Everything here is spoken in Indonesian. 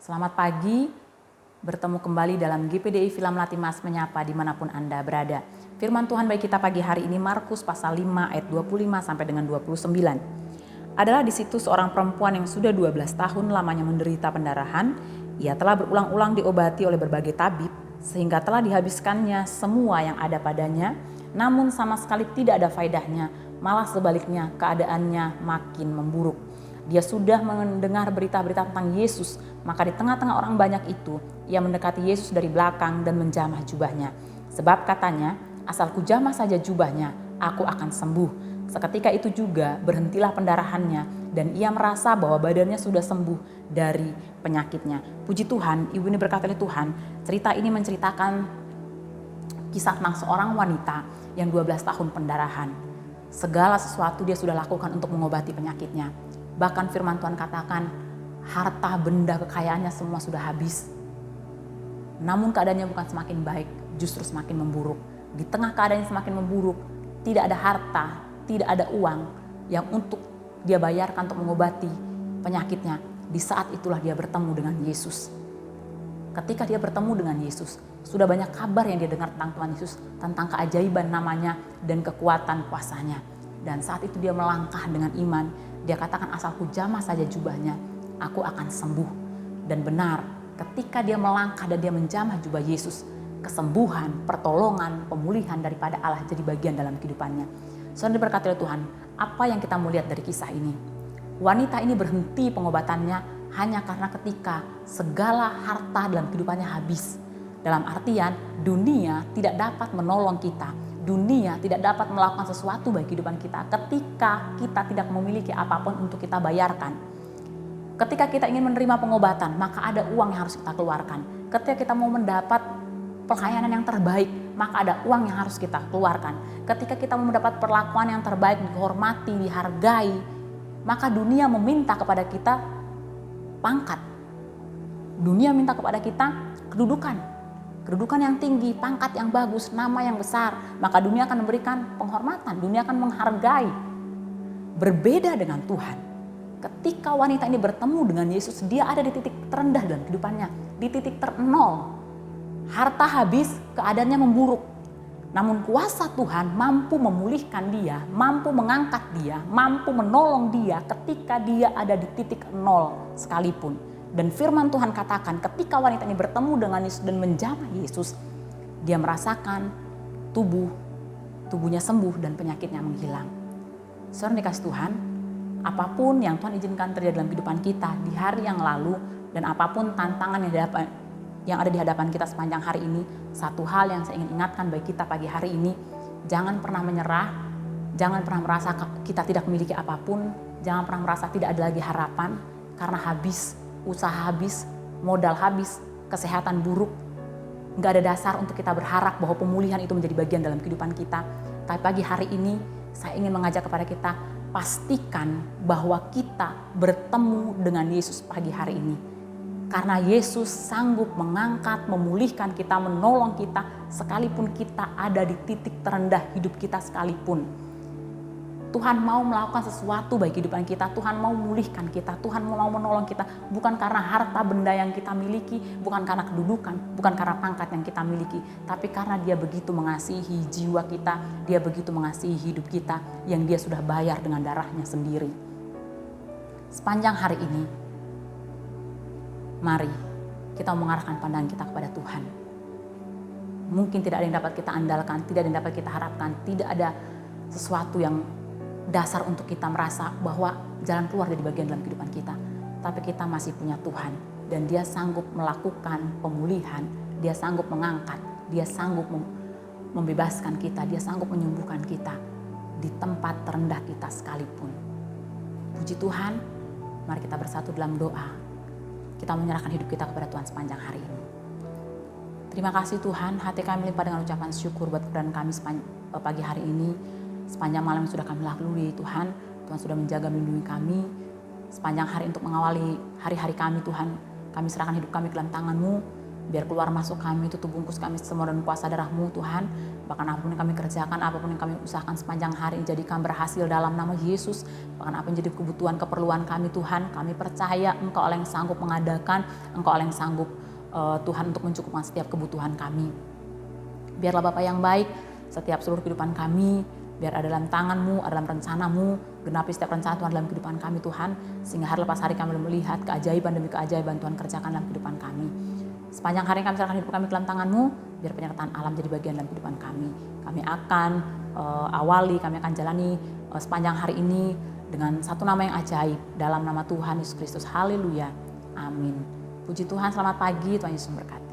Selamat pagi, bertemu kembali dalam GPDI Film Latimas Menyapa dimanapun Anda berada. Firman Tuhan bagi kita pagi hari ini Markus pasal 5 ayat 25 sampai dengan 29. Adalah di situ seorang perempuan yang sudah 12 tahun lamanya menderita pendarahan. Ia telah berulang-ulang diobati oleh berbagai tabib sehingga telah dihabiskannya semua yang ada padanya, namun sama sekali tidak ada faedahnya, malah sebaliknya keadaannya makin memburuk. Dia sudah mendengar berita-berita tentang Yesus, maka di tengah-tengah orang banyak itu, ia mendekati Yesus dari belakang dan menjamah jubahnya. Sebab katanya, asal kujamah saja jubahnya, aku akan sembuh. Seketika itu juga berhentilah pendarahannya dan ia merasa bahwa badannya sudah sembuh dari penyakitnya. Puji Tuhan, ibu ini berkata oleh Tuhan, cerita ini menceritakan kisah tentang seorang wanita yang 12 tahun pendarahan. Segala sesuatu dia sudah lakukan untuk mengobati penyakitnya. Bahkan firman Tuhan katakan, harta benda kekayaannya semua sudah habis. Namun keadaannya bukan semakin baik, justru semakin memburuk. Di tengah keadaan yang semakin memburuk, tidak ada harta, tidak ada uang yang untuk dia bayarkan untuk mengobati penyakitnya. Di saat itulah dia bertemu dengan Yesus. Ketika dia bertemu dengan Yesus, sudah banyak kabar yang dia dengar tentang Tuhan Yesus, tentang keajaiban namanya dan kekuatan kuasanya. Dan saat itu dia melangkah dengan iman. Dia katakan, asal kujamah saja jubahnya, aku akan sembuh. Dan benar, ketika dia melangkah dan dia menjamah jubah Yesus, kesembuhan, pertolongan, pemulihan daripada Allah jadi bagian dalam kehidupannya. Saudara diberkati oleh Tuhan, apa yang kita mau lihat dari kisah ini? Wanita ini berhenti pengobatannya hanya karena ketika segala harta dalam kehidupannya habis. Dalam artian dunia tidak dapat menolong kita. Dunia tidak dapat melakukan sesuatu bagi kehidupan kita ketika kita tidak memiliki apapun untuk kita bayarkan. Ketika kita ingin menerima pengobatan, maka ada uang yang harus kita keluarkan. Ketika kita mau mendapat pelayanan yang terbaik, maka ada uang yang harus kita keluarkan. Ketika kita mau mendapat perlakuan yang terbaik, dihormati, dihargai, maka dunia meminta kepada kita pangkat. Dunia minta kepada kita kedudukan yang tinggi, pangkat yang bagus, nama yang besar, maka dunia akan memberikan penghormatan, dunia akan menghargai. Berbeda dengan Tuhan. Ketika wanita ini bertemu dengan Yesus, dia ada di titik terendah dalam kehidupannya, di titik ternol. Harta habis, keadaannya memburuk. Namun kuasa Tuhan mampu memulihkan dia, mampu mengangkat dia, mampu menolong dia ketika dia ada di titik nol sekalipun. Dan firman Tuhan katakan ketika wanita ini bertemu dengan Yesus dan menjamah Yesus, dia merasakan tubuhnya sembuh dan penyakitnya menghilang. Saudara dikasih Tuhan, apapun yang Tuhan izinkan terjadi dalam kehidupan kita di hari yang lalu dan apapun tantangan yang ada di hadapan kita sepanjang hari ini, satu hal yang saya ingin ingatkan bagi kita pagi hari ini, jangan pernah menyerah, jangan pernah merasa kita tidak memiliki apapun, jangan pernah merasa tidak ada lagi harapan karena habis. Usaha habis, modal habis, kesehatan buruk. Gak ada dasar untuk kita berharap bahwa pemulihan itu menjadi bagian dalam kehidupan kita. Tapi pagi hari ini saya ingin mengajak kepada kita, pastikan bahwa kita bertemu dengan Yesus pagi hari ini. Karena Yesus sanggup mengangkat, memulihkan kita, menolong kita sekalipun kita ada di titik terendah hidup kita sekalipun. Tuhan mau melakukan sesuatu bagi kehidupan kita, Tuhan mau memulihkan kita, Tuhan mau menolong kita. Bukan karena harta benda yang kita miliki, bukan karena kedudukan, bukan karena pangkat yang kita miliki. Tapi karena dia begitu mengasihi jiwa kita, dia begitu mengasihi hidup kita yang dia sudah bayar dengan darahnya sendiri. Sepanjang hari ini, mari kita mengarahkan pandangan kita kepada Tuhan. Mungkin tidak ada yang dapat kita andalkan, tidak ada yang dapat kita harapkan, tidak ada sesuatu yang dasar untuk kita merasa bahwa jalan keluar dari bagian dalam kehidupan kita. Tapi kita masih punya Tuhan dan dia sanggup melakukan pemulihan, dia sanggup mengangkat, dia sanggup membebaskan kita, dia sanggup menyembuhkan kita di tempat terendah kita sekalipun. Puji Tuhan, mari kita bersatu dalam doa. Kita menyerahkan hidup kita kepada Tuhan sepanjang hari ini. Terima kasih Tuhan, hati kami limpah dengan ucapan syukur buat keberadaan kami pagi hari ini. Sepanjang malam yang sudah kami lalui Tuhan, Tuhan sudah menjaga melindungi kami. Sepanjang hari untuk mengawali hari-hari kami Tuhan, kami serahkan hidup kami ke dalam tangan-Mu. Biar keluar masuk kami itu bungkus kami semua dan kuasa darah-Mu Tuhan. Bahkan apapun yang kami kerjakan, apapun yang kami usahakan sepanjang hari, jadikan berhasil dalam nama Yesus. Bahkan apa yang jadi kebutuhan, keperluan kami Tuhan, kami percaya Engkau Allah yang sanggup mengadakan, Engkau Allah yang sanggup Tuhan untuk mencukupkan setiap kebutuhan kami. Biarlah Bapa yang baik, setiap seluruh kehidupan kami, biar ada dalam tangan-Mu, ada dalam rencana-Mu, genapi setiap rencana Tuhan dalam kehidupan kami Tuhan, sehingga hari lepas hari kami melihat keajaiban demi keajaiban Tuhan kerjakan dalam kehidupan kami. Sepanjang hari kami serahkan hidup kami dalam tangan-Mu, biar penyertaan alam jadi bagian dalam kehidupan kami. Kami akan kami akan jalani sepanjang hari ini dengan satu nama yang ajaib, dalam nama Tuhan Yesus Kristus. Haleluya. Amin. Puji Tuhan, selamat pagi, Tuhan Yesus memberkati.